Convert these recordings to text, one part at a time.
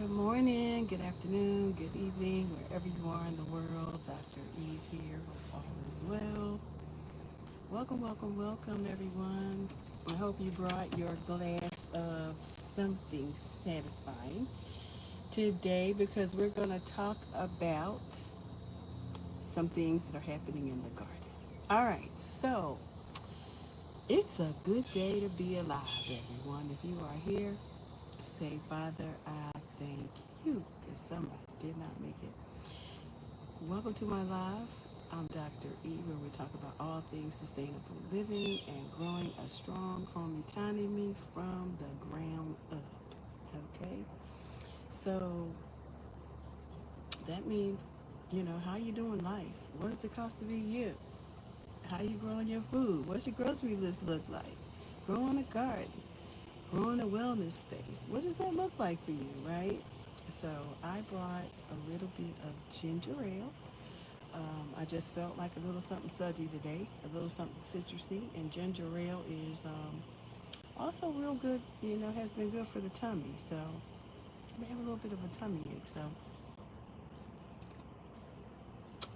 Good morning, good afternoon, good evening, wherever you are in the world. Dr. Eve here. Hope all is well. Welcome, everyone. I hope you brought your glass of something satisfying today because we're going to talk about some things that are happening in the garden. All right, so it's a good day to be alive, everyone. If you are here, say, Father, I thank you because somebody did not make it. Welcome to my live. I'm Dr. E, where we talk about all things sustainable living and growing a strong home economy from the ground up. Okay? So that means, how you doing life? What does it cost to be you? How you growing your food? What's your grocery list look like? Growing a garden, growing a wellness space. What does that look like for you, right? So I brought a little bit of ginger ale. I just felt like a little something sudsy today, a little something citrusy, and ginger ale is also real good. Has been good for the tummy. So I may have a little bit of a tummy ache. So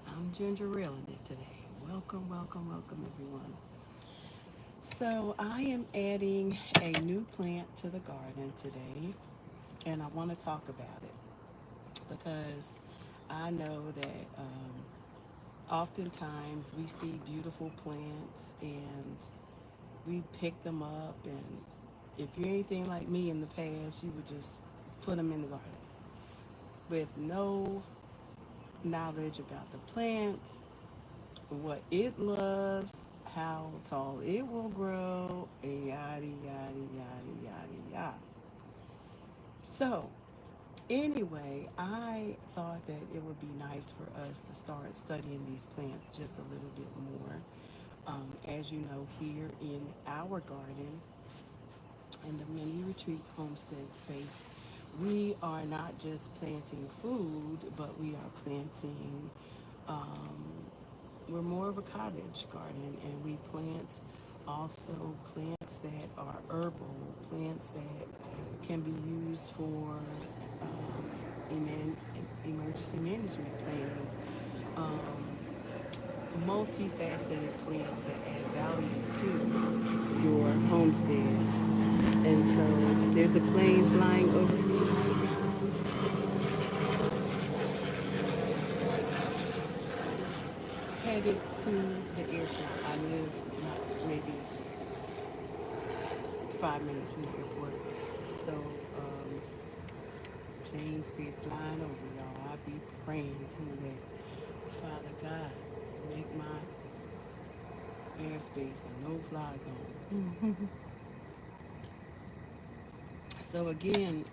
I'm ginger aling it today. Welcome, everyone. So I am adding a new plant to the garden today, and I want to talk about it because I know that oftentimes we see beautiful plants and we pick them up, and if you're anything like me in the past, you would just put them in the garden with no knowledge about the plants, what it loves, how tall it will grow, and yada. So anyway, I thought that it would be nice for us to start studying these plants just a little bit more. As you know, here in our garden, in the mini retreat homestead space, we are not just planting food, but we are planting, we're more of a cottage garden, and we plant also plants that are herbal, plants that can be used for um, emergency management planning, um, multifaceted plants that add value to your homestead. And so there's a plane flying over me right now, headed to the airport. I live not maybe 5 minutes from the airport. So planes be flying over y'all. I be praying too that Father God make my airspace a no fly zone. So again,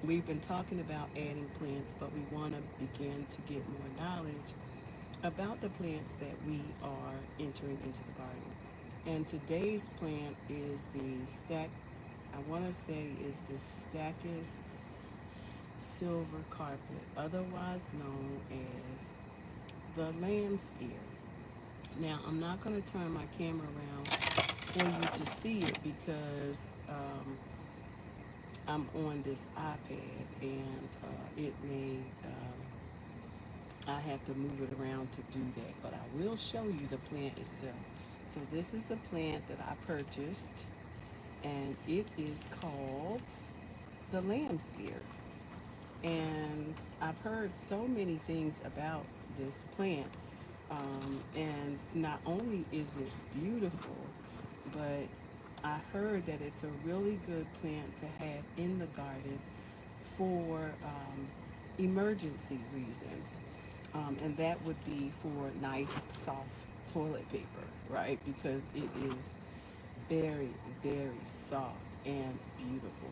we've been talking about adding plants, but we want to begin to get more knowledge about the plants that we are entering into the garden. And today's plant is the I want to say is the Stachys silver carpet, otherwise known as the lamb's ear. Now, I'm not going to turn my camera around for you to see it because I'm on this iPad, and it may I have to move it around to do that, but I will show you the plant itself. So this is the plant that I purchased, and it is called the lamb's ear. And I've heard so many things about this plant, and not only is it beautiful, but I heard that it's a really good plant to have in the garden for emergency reasons. And that would be for nice, soft toilet paper, right? Because it is very, very soft and beautiful.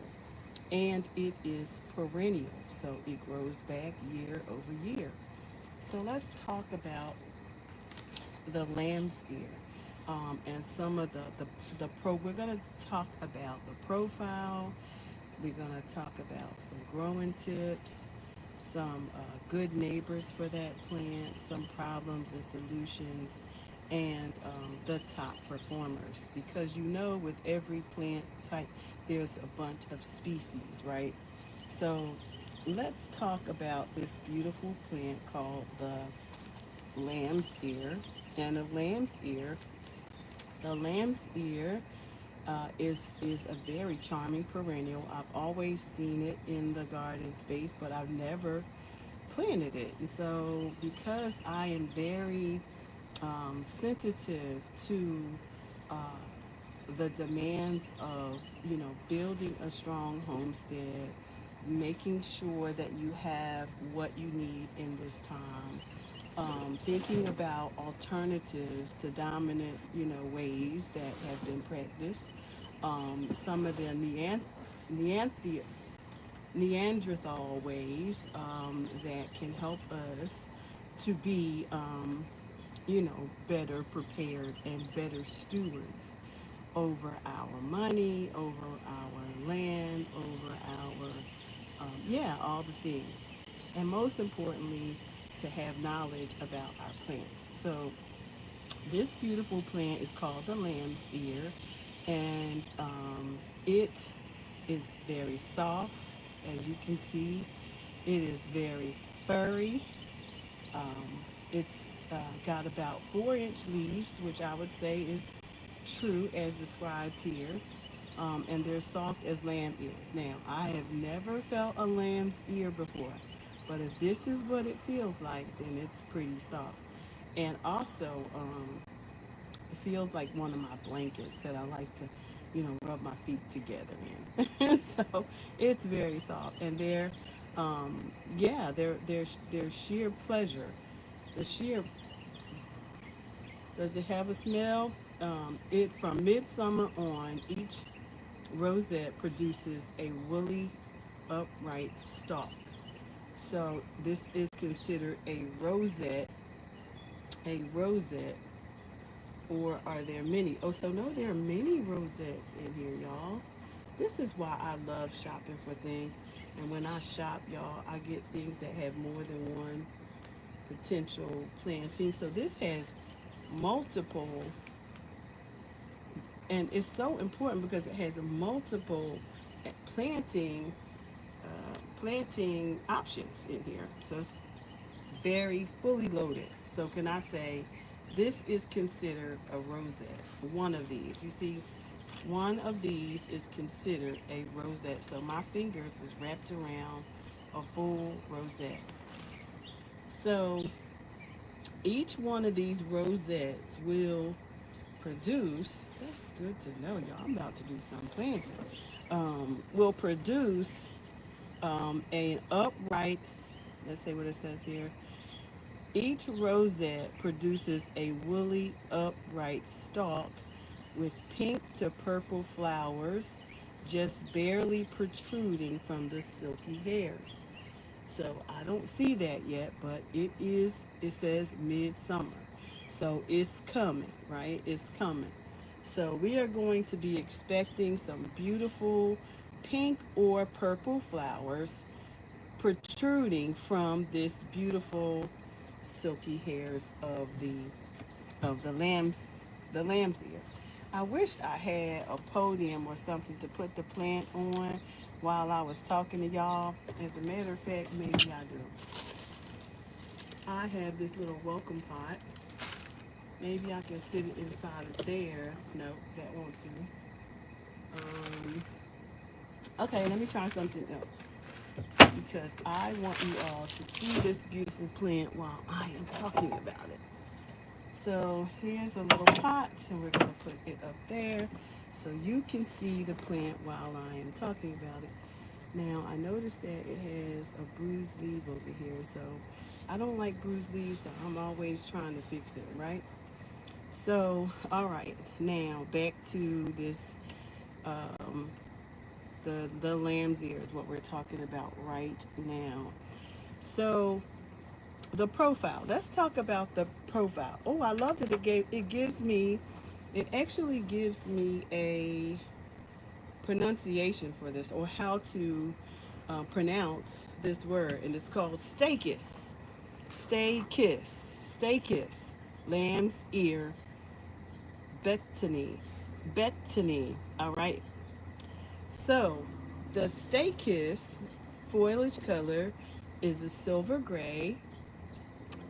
And it is perennial, so it grows back year over year. So let's talk about the lamb's ear, and some of we're going to talk about the profile. We're going to talk about some growing tips, some good neighbors for that plant, some problems and solutions, and the top performers. Because with every plant type, there's a bunch of species, right? So let's talk about this beautiful plant called the lamb's ear. And the lamb's ear is a very charming perennial. I've always seen it in the garden space, but I've never planted it. And so, because I am very sensitive to uh, the demands of building a strong homestead, making sure that you have what you need in this time, thinking about alternatives to dominant ways that have been practiced, some of the Neanth- Neanderthal ways that can help us to be better prepared and better stewards over our money, over our land, over our, yeah, all the things. And most importantly, to have knowledge about our plants. So, this beautiful plant is called the lamb's ear, and it is very soft, as you can see. It is very furry. It's got about 4-inch leaves, which I would say is true as described here. And they're soft as lamb ears. Now, I have never felt a lamb's ear before, but if this is what it feels like, then it's pretty soft. And also, it feels like one of my blankets that I like to, rub my feet together in. So it's very soft, and yeah, they're sheer pleasure. The sheer, does it have a smell? It from midsummer on, each rosette produces a woolly, upright stalk. So this is considered a rosette, or are there many? Oh, so no, there are many rosettes in here, y'all. This is why I love shopping for things. And when I shop, y'all, I get things that have more than one potential planting. So this has multiple, and it's so important because it has a multiple planting planting options in here. So it's very fully loaded. So can I say this is considered a rosette? One of these. You see, one of these is considered a rosette. So my fingers is wrapped around a full rosette. So each one of these rosettes will produce, that's good to know, y'all. I'm about to do some planting. Will produce an upright, let's say what it says here. Each rosette produces a woolly upright stalk with pink to purple flowers just barely protruding from the silky hairs. So I don't see that yet, but it says midsummer. So it's coming, right? It's coming. So we are going to be expecting some beautiful pink or purple flowers protruding from this beautiful silky hairs of the lamb's ear. I wish I had a podium or something to put the plant on while I was talking to y'all. As a matter of fact, maybe I do. I have this little welcome pot. Maybe I can sit it inside of there. No, that won't do. Um, okay, let me try something else because I want you all to see this beautiful plant while I am talking about it. So here's a little pot, and we're going to put it up there so you can see the plant while I am talking about it. Now, I noticed that it has a bruised leaf over here, so I don't like bruised leaves, so I'm always trying to fix it, right? So, all right, now back to this, um, the lamb's ear is what we're talking about right now. So, the profile. Let's talk about the profile. Oh, I love that it actually gives me a pronunciation for this, or how to pronounce this word, and it's called stachys. Stachys. Lamb's ear, Bethany. All right. So the stachys foliage color is a silver gray.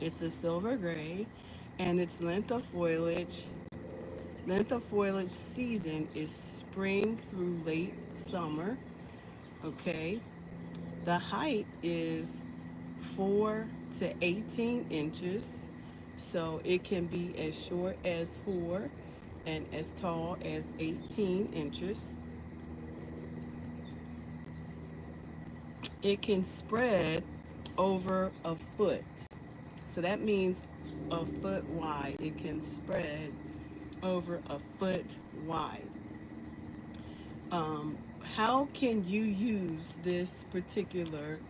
It's a silver gray, and its length of foliage season is spring through late summer. Okay, the height is 4 to 18 inches, so it can be as short as 4 and as tall as 18 inches. It can spread over a foot. So that means a foot wide. It can spread over a foot wide. Um, how can you use this particular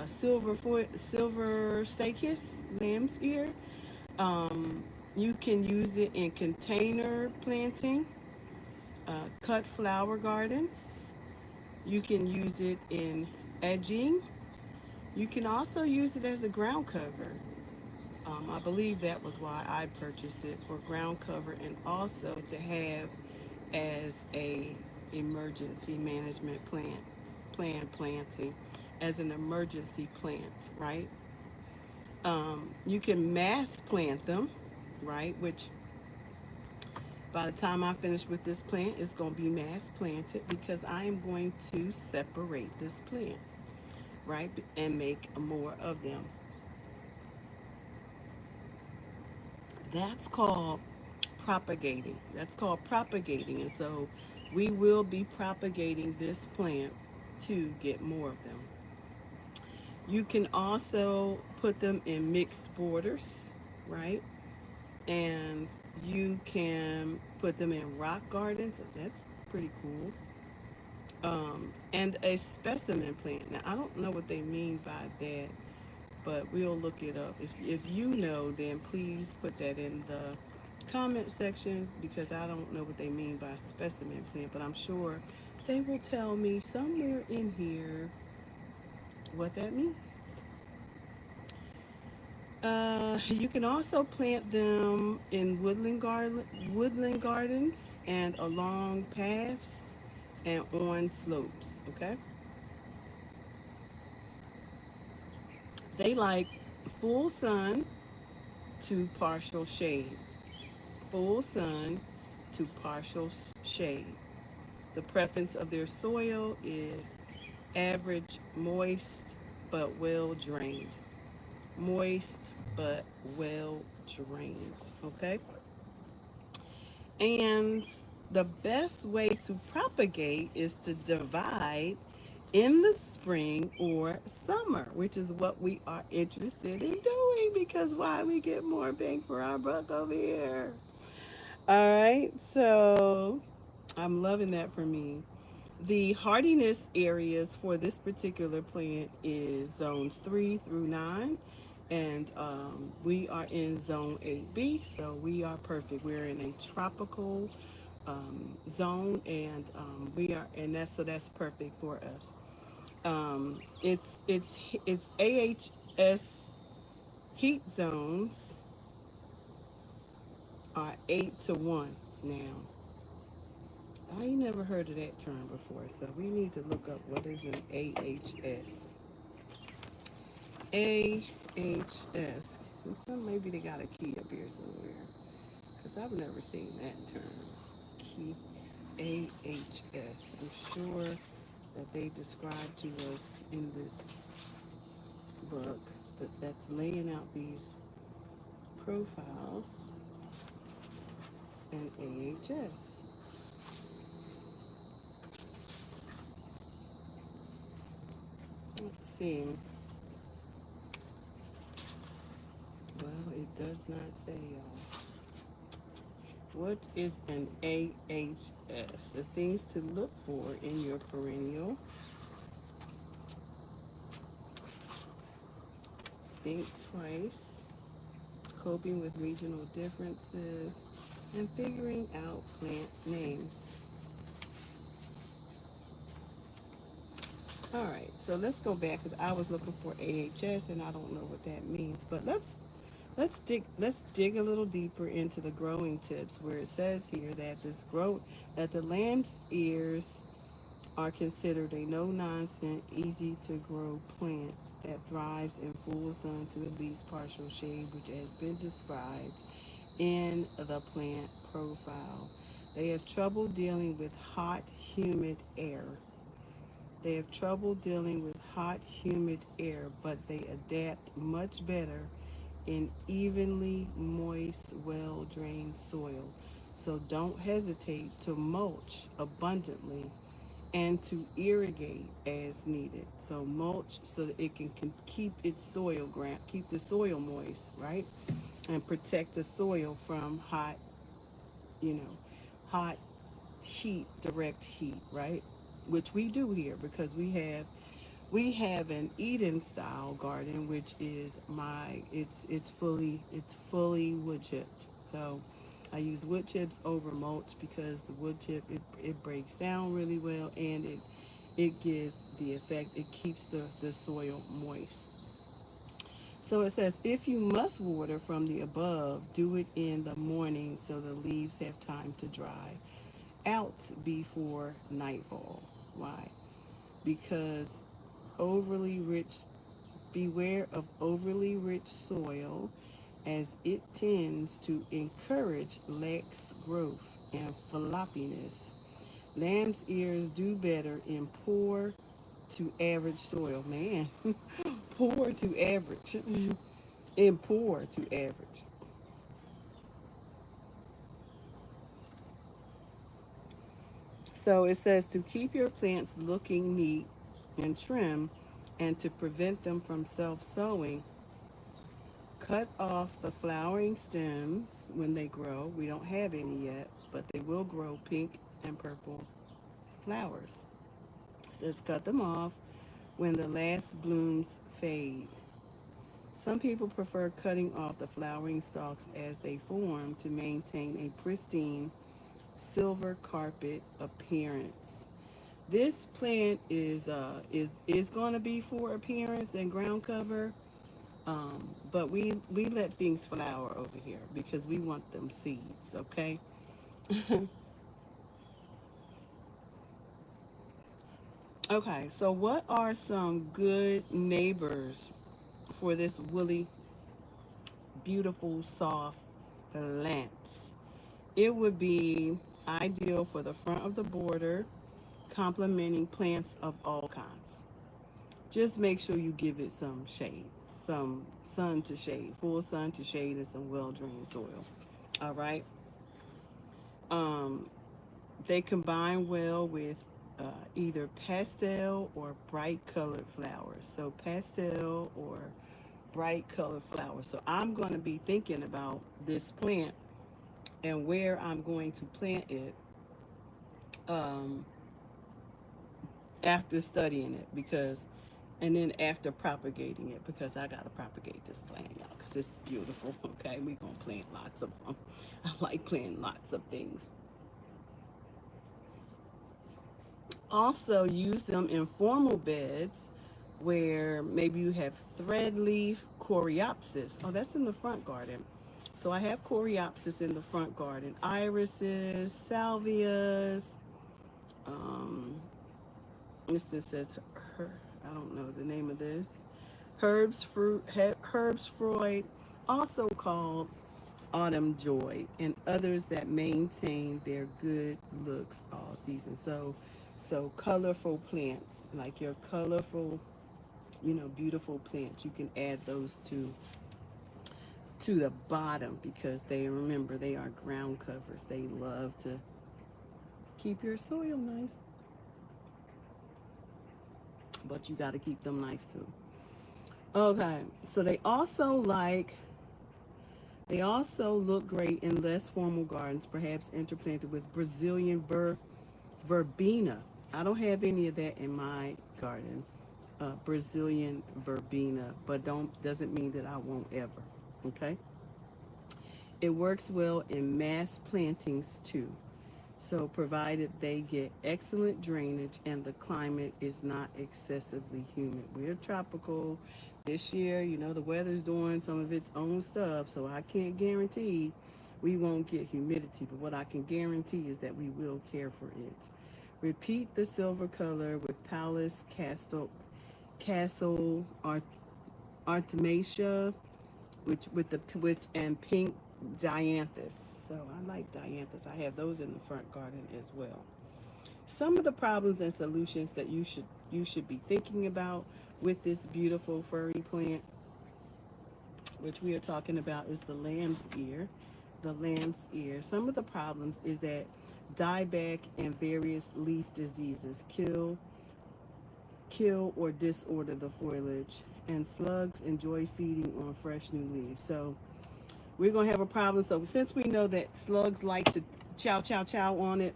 silver stachys lamb's ear? Um, you can use it in container planting, cut flower gardens. You can use it in edging. You can also use it as a ground cover. I believe that was why I purchased it, for ground cover, and also to have as a emergency management plan planting, as an emergency plant, right? You can mass plant them, right? Which by the time I finish with this plant, it's going to be mass planted because I am going to separate this plant, right? And make more of them. That's called propagating. That's called propagating. And so we will be propagating this plant to get more of them. You can also put them in mixed borders, right? And you can put them in rock gardens. That's pretty cool. And a specimen plant. Now, I don't know what they mean by that, but we'll look it up. If you know, then please put that in the comment section, because I don't know what they mean by specimen plant, but I'm sure they will tell me somewhere in here what that means. You can also plant them in woodland gardens, and along paths and on slopes. Okay, they like full sun to partial shade. Full sun to partial shade. The preference of their soil is average moist but well drained. Moist but well drained. Okay? And the best way to propagate is to divide in the spring or summer, which is what we are interested in doing, because why, we get more bang for our buck over here. All right, so I'm loving that for me. The hardiness areas for this particular plant is zones 3 through 9, and we are in zone 8B, so we are perfect. We're in a tropical zone, and that's perfect for us. It's AHS heat zones are 8 to 1 now. I ain't never heard of that term before, so we need to look up what is an AHS. AHS. Maybe they got a key up here somewhere, because I've never seen that term. Key AHS. I'm sure that they describe to us in this book that's laying out these profiles and AHS. Let's see. Well, it does not say, y'all. What is an AHS? The things to look for in your perennial. Think twice. Coping with regional differences. And figuring out plant names. All right, so let's go back, because I was looking for AHS and I don't know what that means. But let's dig a little deeper into the growing tips, where it says here that the lamb's ears are considered a no nonsense, easy to grow plant that thrives in full sun to at least partial shade, which has been described in the plant profile. They have trouble dealing with hot, humid air. They have trouble dealing with hot, humid air, but they adapt much better in evenly moist, well drained soil. So don't hesitate to mulch abundantly and to irrigate as needed. So mulch so that it can keep its soil ground, keep the soil moist, right? And protect the soil from hot, you know, hot heat, direct heat, right? Which we do here because we have an Eden style garden, which is it's fully wood chipped. So I use wood chips over mulch because the wood chip it breaks down really well and it gives the effect, it keeps the soil moist. So it says if you must water from the above, do it in the morning so the leaves have time to dry out before nightfall. Why? Because overly rich beware of overly rich soil as it tends to encourage lax growth and floppiness. Lamb's ears do better in poor to average soil. Man, poor to average. In poor to average. So it says to keep your plants looking neat and trim and to prevent them from self sowing, cut off the flowering stems when they grow. We don't have any yet, but they will grow pink and purple flowers. It says cut them off when the last blooms fade. Some people prefer cutting off the flowering stalks as they form to maintain a pristine silver carpet appearance. This plant is going to be for appearance and ground cover, but we let things flower over here because we want them seeds. Okay. Okay. So what are some good neighbors for this woolly, beautiful, soft plant? It would be ideal for the front of the border, complementing plants of all kinds. Just make sure you give it some shade, some sun to shade, full sun to shade, and some well drained soil. All right. Um, they combine well with either pastel or bright colored flowers. So pastel or bright colored flowers. So I'm going to be thinking about this plant and where I'm going to plant it um, after studying it because and then after propagating it because I gotta propagate this plant, y'all, because it's beautiful. Okay, we gonna plant lots of them. I like planting lots of things. Also, use them in formal beds where maybe you have thread leaf coreopsis. Oh, that's in the front garden. So I have coreopsis in the front garden. Irises, salvias. Um, this just says I don't know the name of this. Herbs Freud, also called autumn joy, and others that maintain their good looks all season. So colorful plants, like your colorful, beautiful plants, you can add those to the bottom because they remember they are ground covers. They love to keep your soil nice, but you got to keep them nice too. Okay, so they also look great in less formal gardens, perhaps interplanted with Brazilian verbena. I don't have any of that in my garden, Brazilian verbena, but don't doesn't mean that I won't ever. Okay, it works well in mass plantings too. So, provided they get excellent drainage and the climate is not excessively humid. We're tropical. This year, the weather's doing some of its own stuff, so I can't guarantee we won't get humidity. But what I can guarantee is that we will care for it. Repeat the silver color with Castle Artemisia, which and pink dianthus. So I like dianthus. I have those in the front garden as well. Some of the problems and solutions that you should be thinking about with this beautiful furry plant, which we are talking about, is the lamb's ear. The lamb's ear. Some of the problems is that dieback and various leaf diseases kill or disorder the foliage, and slugs enjoy feeding on fresh new leaves. So we're gonna have a problem. So since we know that slugs like to chow chow chow on it,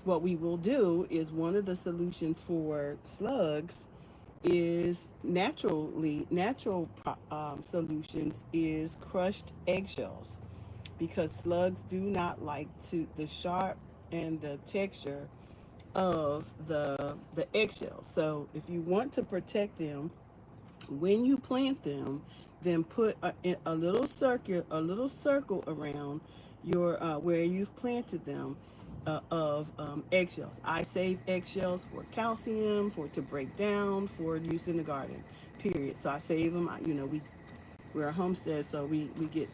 what we will do is one of the solutions for slugs is natural solutions is crushed eggshells, because slugs do not like to the sharp and the texture of the eggshell. So if you want to protect them when you plant them, then put a little circle around your where you've planted them of eggshells. I save eggshells for calcium, for to break down, for use in the garden. Period. So I save them. We're a homestead, so we get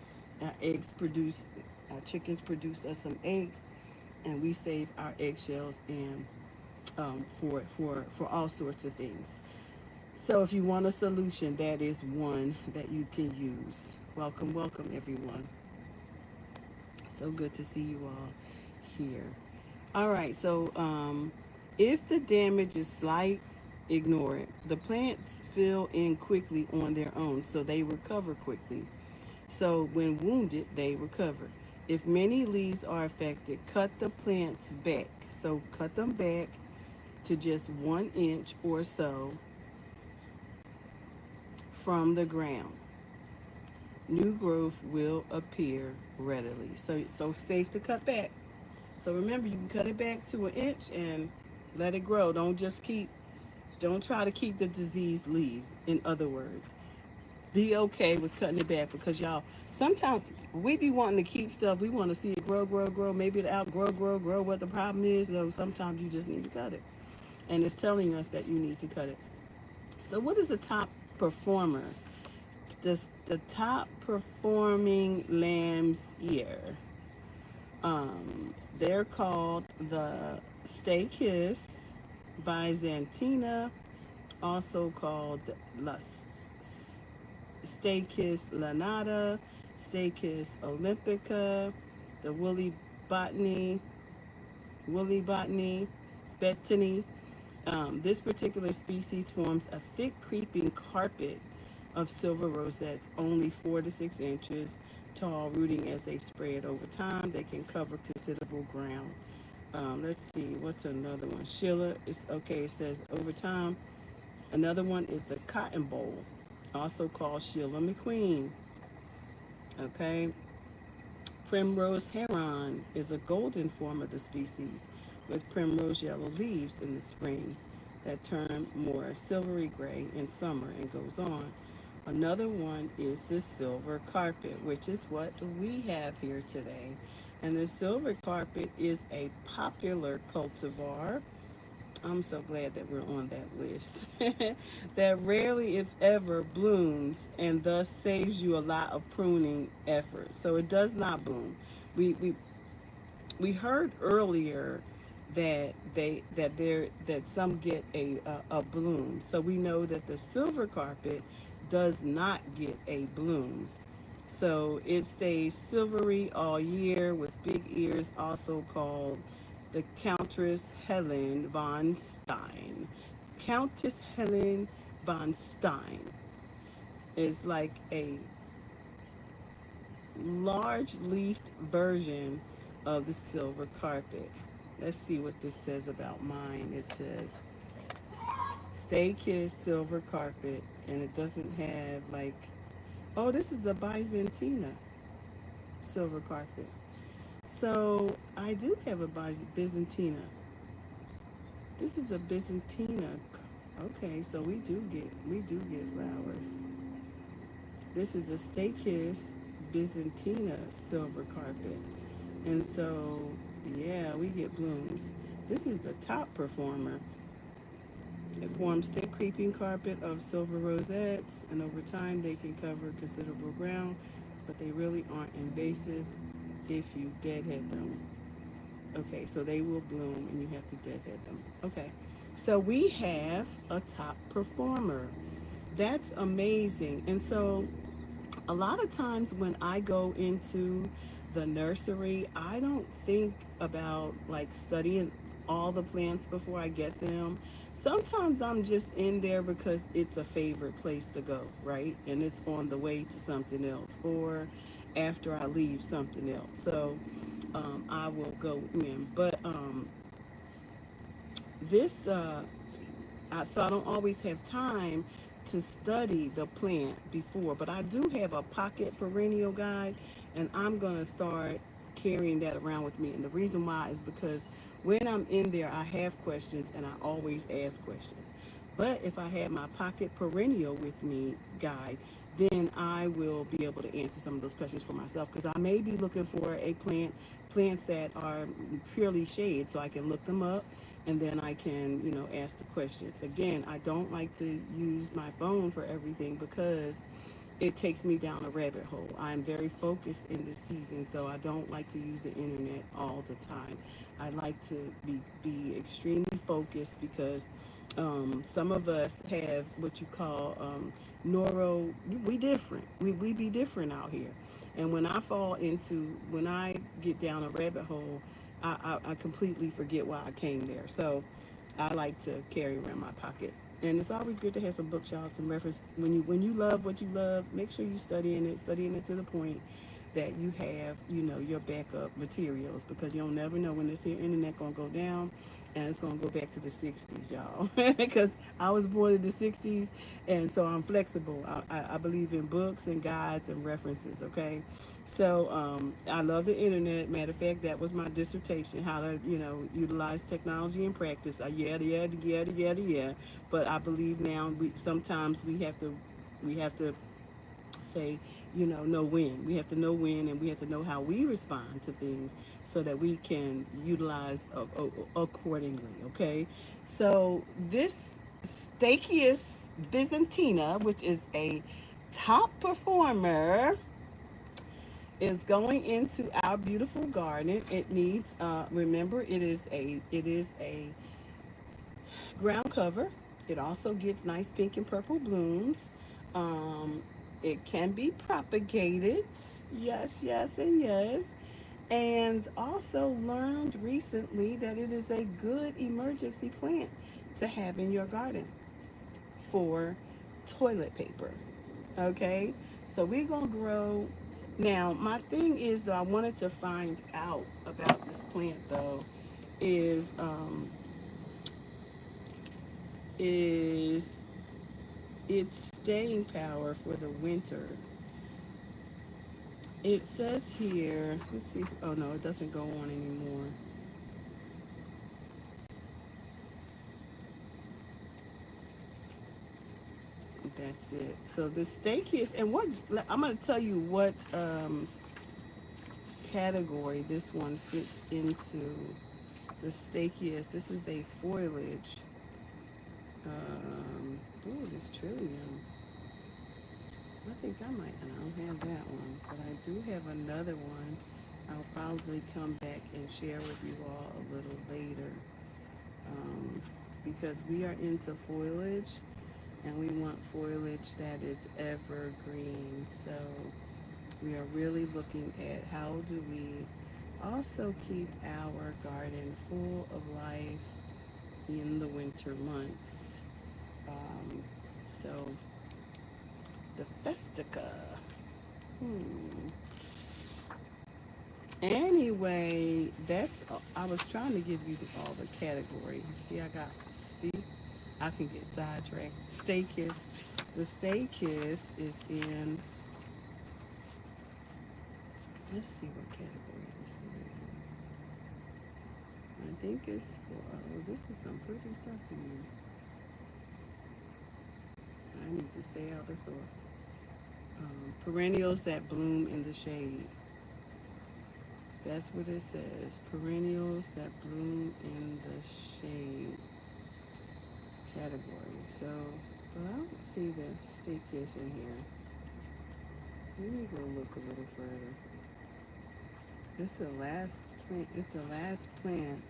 eggs produced. Our chickens produce us some eggs, and we save our eggshells and for all sorts of things. So if you want a solution, that is one that you can use. Welcome, welcome everyone. So good to see you all here. All right, so if the damage is slight, ignore it. The plants fill in quickly on their own, so they recover quickly. So when wounded, they recover. If many leaves are affected, cut the plants back. So cut them back to just 1 inch or so from the ground. New growth will appear readily. So safe to cut back. So remember, you can cut it back to 1 inch and let it grow. Don't try to keep the diseased leaves. In other words, be okay with cutting it back, because y'all, sometimes we be wanting to keep stuff. We want to see it grow, grow, grow. Maybe it outgrow, grow, grow. What the problem is, though, sometimes you just need to cut it, and it's telling us that you need to cut it. So what is the top performer? The top performing lamb's ear. They're called the Stay Kiss Byzantina, also called Lus Stay Kiss lanata, Stay Kiss olympica, the woolly botany, Bettany. This particular species forms a thick creeping carpet of silver rosettes, only 4 to 6 inches tall, rooting as they spread over time. They can cover considerable ground. Let's see, what's another one? Sheila, it's okay, it says over time. Another one is the cotton boll, also called Sheila McQueen. Okay, Primrose heron is a golden form of the species with primrose yellow leaves in the spring that turn more silvery gray in summer and goes on. Another one is the silver carpet, which is what we have here today. And the silver carpet is a popular cultivar. I'm so glad that we're on that list. That rarely, if ever, blooms, and thus saves you a lot of pruning effort. So it does not bloom. We we we heard earlier that some get a bloom. So we know that the silver carpet does not get a bloom. So it stays silvery all year with big ears, also called the Countess Helen von Stein. Countess Helen von Stein is like a large leafed version of the silver carpet. Let's see what this says about mine. It says Stay Kiss silver carpet, and it doesn't have like, oh, this is a Byzantina silver carpet. So I do have a Byzantina. This is a Byzantina. Okay, so we do get flowers. This is a Stay Kiss Byzantina silver carpet. And so, yeah, we get blooms. This is the top performer. It forms thick creeping carpet of silver rosettes, and over time they can cover considerable ground, but they really aren't invasive if you deadhead them. Okay, so they will bloom and you have to deadhead them. Okay, so we have a top performer. That's amazing. And so a lot of times when I go into the nursery, I don't think about like studying all the plants before I get them. Sometimes I'm just in there because it's a favorite place to go, right? And it's on the way to something else or after I leave something else. So I will go in. But this so I don't always have time to study the plant before, but I do have a pocket perennial guide, and I'm gonna start carrying that around with me. And the reason why is because when I'm in there, I have questions, and I always ask questions. But if I have my pocket perennial with me guide, then I will be able to answer some of those questions for myself because I may be looking for a plants that are purely shade, so I can look them up and then I can, ask the questions. Again, I don't like to use my phone for everything because it takes me down a rabbit hole. I'm very focused in this season, so I don't like to use the internet all the time. I like to be extremely focused because some of us have what you call neuro. We different. We be different out here. And when I get down a rabbit hole, I completely forget why I came there. So I like to carry around my pocket. And it's always good to have some bookshelves, some reference. When you love what you love, make sure you studying it to the point that you have, your backup materials because you don't never know when this here internet gonna go down and it's gonna go back to the 60s, y'all. Because I was born in the 60s and so I'm flexible. I believe in books and guides and references, okay? So I love the internet. Matter of fact, that was my dissertation: how to, utilize technology in practice. Yada yada yada yada yeah. But I believe now we sometimes we have to say, know when. We have to know when, and we have to know how we respond to things so that we can utilize accordingly. Okay, so this Stachys byzantina, which is a top performer, is going into our beautiful garden. It needs remember it is a ground cover. It also gets nice pink and purple blooms. Um, it can be propagated. Yes, yes, and yes. And also learned recently that it is a good emergency plant to have in your garden for toilet paper. Okay? So we're going to grow. Now, my thing is, though, I wanted to find out about this plant, though, is is its staying power for the winter. It says here, let's see. Oh no, it doesn't go on anymore. That's it. So the steak is, and what I'm going to tell you what category this one fits into. The steak is. This is a foilage. Oh, this trillium. I think I might. I don't have that one, but I do have another one. I'll probably come back and share with you all a little later um, because we are into foliage and we want foliage that is evergreen. So we are really looking at how do we also keep our garden full of life in the winter months. So the Festica. Hmm. Anyway, that's. I was trying to give you all the categories. See, I can get sidetracked. Stay Kiss. The Stay Kiss is in. Let's see what category this is. I think it's for. Oh, this is some pretty stuff here. I need to stay out of the store. Perennials that bloom in the shade. That's what it says. Perennials that bloom in the shade category. So, but I don't see the staycation in here. Let me go look a little further. It's the last plant. It's the last plant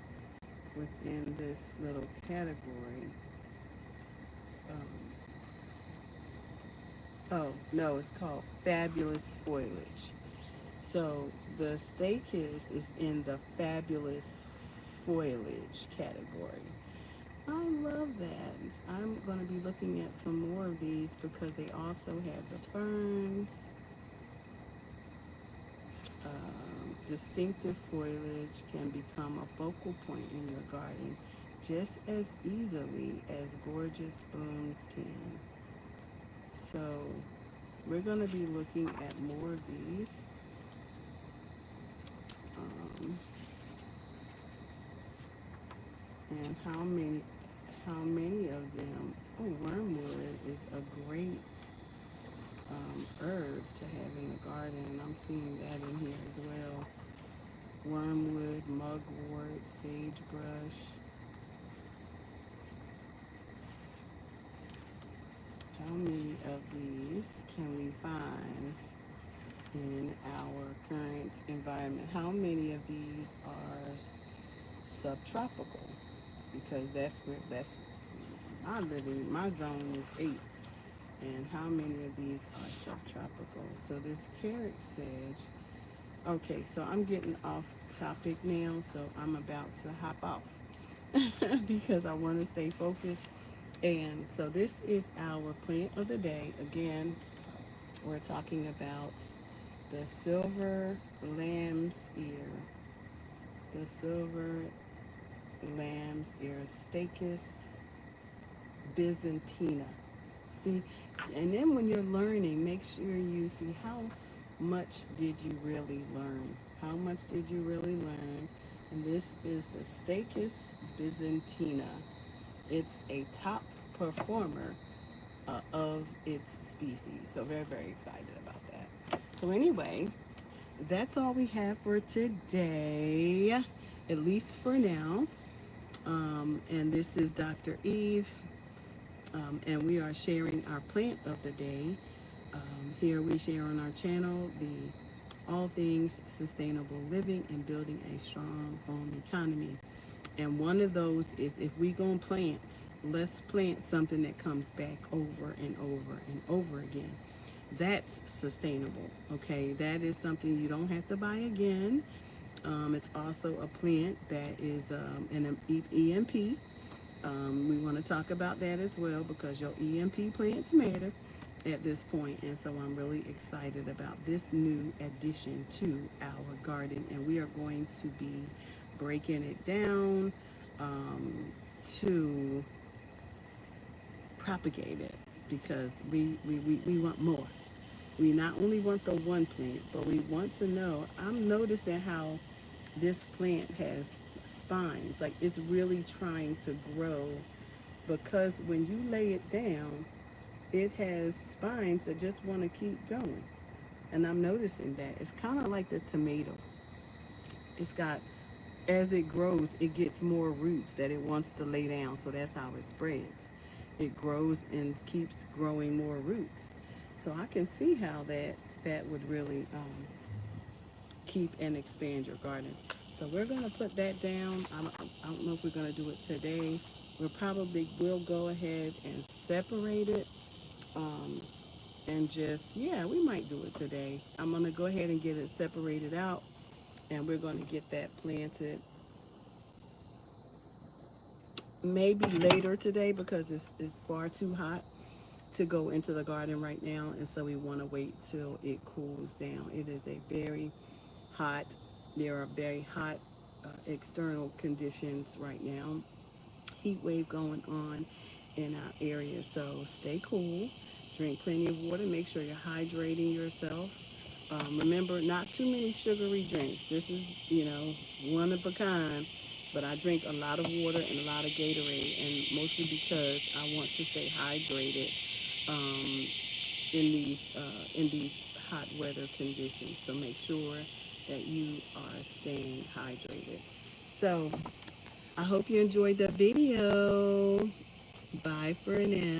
within this little category. Um, oh no, it's called fabulous foliage. So the staykiss is in the fabulous foliage category. I love that. I'm going to be looking at some more of these because they also have the ferns. Distinctive foliage can become a focal point in your garden just as easily as gorgeous blooms can. So we're going to be looking at more of these. Um, and how many of them? Oh, wormwood is a great herb to have in the garden, and I'm seeing that in here as well. Wormwood, mugwort, sagebrush. How many of these can we find in our current environment? How many of these are subtropical? Because that's my zone is 8. And how many of these are subtropical? So this carrot sedge. Okay, so I'm getting off topic now, so I'm about to hop off because I want to stay focused. And so this is our plant of the day. Again, we're talking about the silver lamb's ear. The silver lamb's ear, Stachys byzantina. See, and then when you're learning, make sure you see how much did you really learn? How much did you really learn? And this is the Stachys byzantina. It's a top performer of its species. So very, very excited about that. So anyway, that's all we have for today, at least for now. And this is Dr. Eve, and we are sharing our plant of the day. Here we share on our channel the all things sustainable living and building a strong home economy. And one of those is if we gonna plant, let's plant something that comes back over and over and over again. That's sustainable. Okay, that is something you don't have to buy again. It's also a plant that is an EMP. We want to talk about that as well because your EMP plants matter at this point, and so I'm really excited about this new addition to our garden, and we are going to be breaking it down um, to propagate it because we want more. We not only want the one plant, but we want to know. I'm noticing how this plant has spines, like it's really trying to grow because when you lay it down, it has spines that just want to keep going. And I'm noticing that. It's kind of like the tomato. It's got, as it grows, it gets more roots that it wants to lay down. So that's how it spreads. It grows and keeps growing more roots. So I can see how that would really keep and expand your garden. So we're going to put that down. I don't know if we're going to do it today. We probably will go ahead and separate it um, and just, yeah, we might do it today. I'm going to go ahead and get it separated out and we're going to get that planted maybe later today because it's far too hot to go into the garden right now, and so we want to wait till it cools down. It is a very hot, there are very hot external conditions right now, heat wave going on in our area. So stay cool, drink plenty of water, make sure you're hydrating yourself. Remember, not too many sugary drinks. This is, one of a kind. But I drink a lot of water and a lot of Gatorade, and mostly because I want to stay hydrated um, in these hot weather conditions. So make sure that you are staying hydrated. So I hope you enjoyed the video. Bye for now.